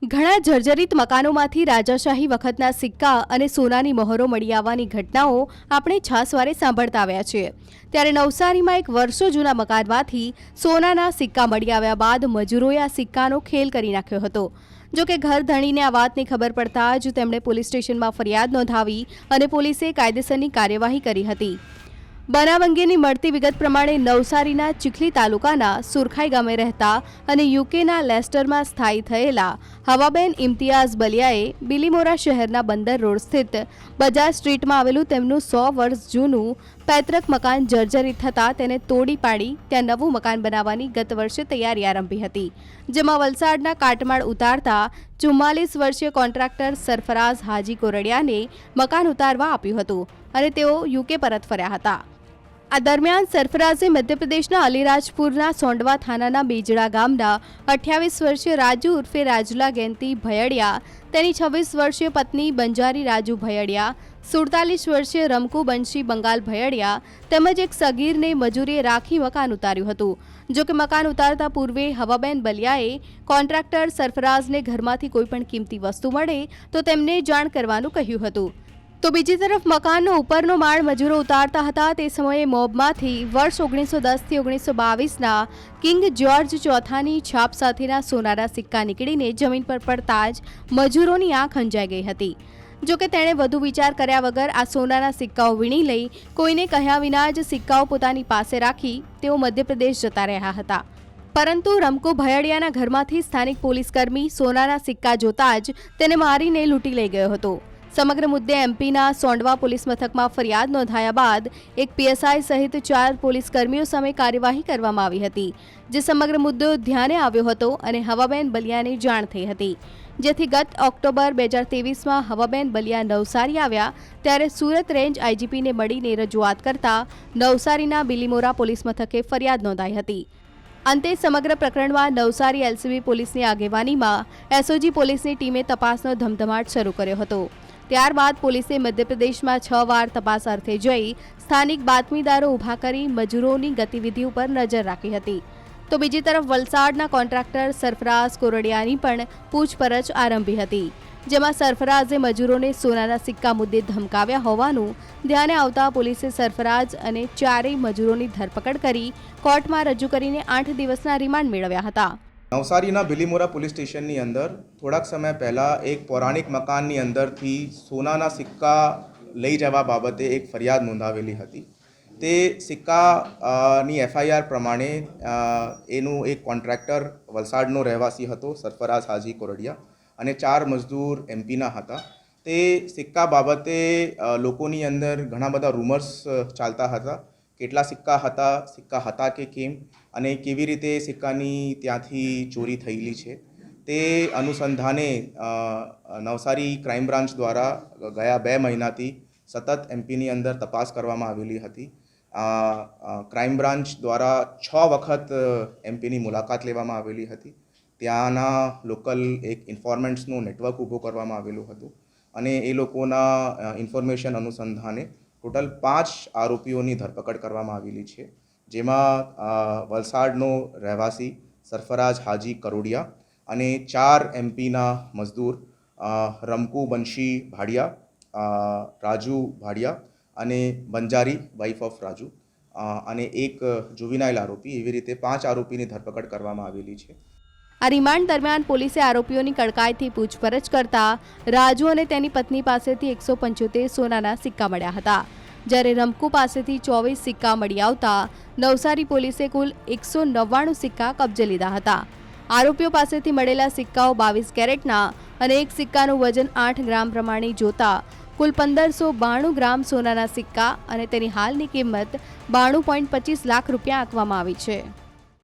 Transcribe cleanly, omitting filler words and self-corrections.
ઘણા જર્જરિત મકાનોમાંથી રાજાશાહી વખતના સિક્કા અને સોનાની મહોરો મળી આવવાની ઘટનાઓ આપણે છાસવારે સાંભળતા આવ્યા છીએ। ત્યારે નવસારીમાં એક વર્ષો જૂના મકાનમાંથી સોનાના સિક્કા મળી આવ્યા બાદ મજૂરોએ આ સિક્કાનો ખેલ કરી નાખ્યો હતો। જો કે ઘરધણીને આ વાતની ખબર પડતા જ તેમણે પોલીસ સ્ટેશનમાં ફરિયાદ નોંધાવી અને પોલીસે કાયદેસરની કાર્યવાહી કરી હતી। બનાવ અંગેની મળતી વિગત પ્રમાણે નવસારીના ચીખલી તાલુકાના સુરખાઈ ગામે રહેતા અને યુકેના લેસ્ટરમાં સ્થાયી થયેલા હવાબેન ઇમ્તિયાઝ બલિયાએ બિલીમોરા શહેરના બંદર રોડ સ્થિત બજાર સ્ટ્રીટમાં આવેલું તેમનું 100 વર્ષ જૂનું પૈતૃક મકાન જર્જરિત થતાં તેને તોડી પાડી ત્યાં નવું મકાન બનાવવાની ગત વર્ષે તૈયારી આરંભી હતી, જેમાં વલસાડના કાટમાળ ઉતારતા 44 વર્ષીય કોન્ટ્રાક્ટર સરફરાઝ હાજી કોરડિયાને મકાન ઉતારવા આપ્યું હતું અને તેઓ યુકે પરત ફર્યા હતા। આ દરમિયાન સરફરાઝે મધ્યપ્રદેશના અલીરાજપુરના સોંડવા થાનાના બેજડા ગામના 28 વર્ષીય રાજુ ઉર્ફે રાજુલા ગેંતી ભયડિયા, તેની 26 વર્ષીય પત્ની બંજારી રાજુ ભયડિયા, 47 વર્ષીય રમકુ બંશી બંગાલ ભયડિયા તેમજ એક સગીરને મજૂરીએ રાખી મકાન ઉતાર્યું હતું। જો કે મકાન ઉતારતા પૂર્વે હવાબેન બલિયાએ કોન્ટ્રાક્ટર સરફરાઝને ઘરમાંથી કોઈપણ કિંમતી વસ્તુ મળે તો તેમને જાણ કરવાનું કહ્યું હતું। તો બીજી તરફ મકાનનો ઉપરનો માળ મજૂરો ઉતારતા હતા તે સમયે મોબમાંથી વર્ષ 1910થી 1922ના કિંગ જ્યોર્જ ચોથાની છાપ સાથેના સોનાના સિક્કા નીકળીને જમીન પર પડતા જ મજૂરોની આંખ અંજાઈ ગઈ હતી। જો કે તેણે વધુ વિચાર કર્યા વગર આ સોનાના સિક્કાઓ વીણી લઈ કોઈને કહ્યા વિના જ સિક્કાઓ પોતાની પાસે રાખી તેઓ મધ્યપ્રદેશ જતા રહ્યા હતા। પરંતુ રમકુ ભયડિયાના ઘરમાંથી સ્થાનિક પોલીસકર્મી સોનાના સિક્કા જોતા જ તેને મારીને લૂંટી લઈ ગયો હતો। સમગ્ર મુદ્દે એમપીના સોંડવા પોલીસ મથકમાં ફરિયાદ નોંધાયા બાદ એક પીએસઆઈ સહિત 4 પોલીસકર્મીઓ સામે કાર્યવાહી કરવામાં આવી હતી, જે સમગ્ર મુદ્દો ધ્યાને આવ્યો હતો અને હવાબેન બલિયાને જાણ થઈ હતી, જેથી ગત ઓક્ટોબર 2023માં હવાબેન બલિયા નવસારી આવ્યા ત્યારે સુરત રેન્જ આઈજીપીને મળીને રજૂઆત કરતા નવસારીના બિલીમોરા પોલીસ મથકે ફરિયાદ નોંધાઈ હતી। અંતે સમગ્ર પ્રકરણમાં નવસારી એલસીબી પોલીસની આગેવાનીમાં એસઓજી પોલીસની ટીમે તપાસનો ધમધમાટ શરૂ કર્યો હતો। ત્યારબાદ પોલીસે મધ્યપ્રદેશમાં 6 વાર તપાસ અર્થે જઈ સ્થાનિક બાતમીદારો ઊભા કરી મજૂરોની ગતિવિધિ ઉપર નજર રાખી હતી। તો બીજી તરફ વલસાડના કોન્ટ્રાક્ટર સરફરાઝ કોરડિયાની પણ પૂછપરછ આરંભી હતી, જેમાં સરફરાઝે મજૂરોને સોનાના સિક્કા મુદ્દે ધમકાવ્યા હોવાનું ધ્યાને આવતા પોલીસે સરફરાઝ અને 4 મજૂરોની ધરપકડ કરી કોર્ટમાં રજૂ કરીને 8 દિવસના રિમાન્ડ મેળવ્યા હતા। નવસારીના બિલીમોરા પોલીસ સ્ટેશનની અંદર થોડાક સમય પહેલાં એક પૌરાણિક મકાનની અંદરથી સોનાના સિક્કા લઈ જવા બાબતે એક ફરિયાદ નોંધાવેલી હતી। તે સિક્કાની એફઆઈઆર પ્રમાણે એનું એક કોન્ટ્રાક્ટર વલસાડનો રહેવાસી હતો સરફરાઝ હાજી કોરડિયા અને 4 મજદૂર એમપીના હતા। તે સિક્કા બાબતે લોકોની અંદર ઘણા બધા રૂમર્સ ચાલતા હતા, કેટલા સિક્કા હતા કે કેમ અને કેવી રીતે સિક્કાની ત્યાંથી ચોરી થયેલી છે તે અનુસંધાને નવસારી ક્રાઇમ બ્રાન્ચ દ્વારા ગયા 2 મહિનાથી સતત એમપીની અંદર તપાસ કરવામાં આવેલી હતી। ક્રાઇમ બ્રાન્ચ દ્વારા 6 વખત એમપીની મુલાકાત લેવામાં આવેલી હતી। ત્યાંના લોકલ એક ઇન્ફોર્મેન્ટ્સનું નેટવર્ક ઊભું કરવામાં આવેલું હતું અને એ લોકોના ઇન્ફોર્મેશન અનુસંધાને ટોટલ 5 આરોપીઓની ધરપકડ કરવામાં આવેલી છે, જેમાં વલસાડનો રહેવાસી સરફરાઝ હાજી કરોડિયા અને 4 એમપીના મજદૂર રમકુ બંશી ભાડિયા, રાજુ ભાડિયા અને બંજારી વાઇફ ઓફ રાજુ અને એક જુવિનાઇલ આરોપી, એવી રીતે 5 આરોપીની ધરપકડ કરવામાં આવેલી છે। આ રિમાન્ડ દરમિયાન પોલીસે આરોપીઓની કડકાઈથી પૂછપરછ કરતા રાજુ અને તેની પત્ની પાસેથી 175 સોનાના સિક્કા મળ્યા હતા, જ્યારે રમકુ પાસેથી 24 સિક્કા મળી આવતા નવસારી પોલીસે કુલ 199 સિક્કા કબજે લીધા હતા। આરોપીઓ પાસેથી મળેલા સિક્કાઓ 22 કેરેટના અને એક સિક્કાનું વજન 8 ગ્રામ પ્રમાણે જોતા કુલ 1592 ગ્રામ સોનાના સિક્કા અને તેની હાલની કિંમત 92.25 લાખ રૂપિયા આંકવામાં આવી છે।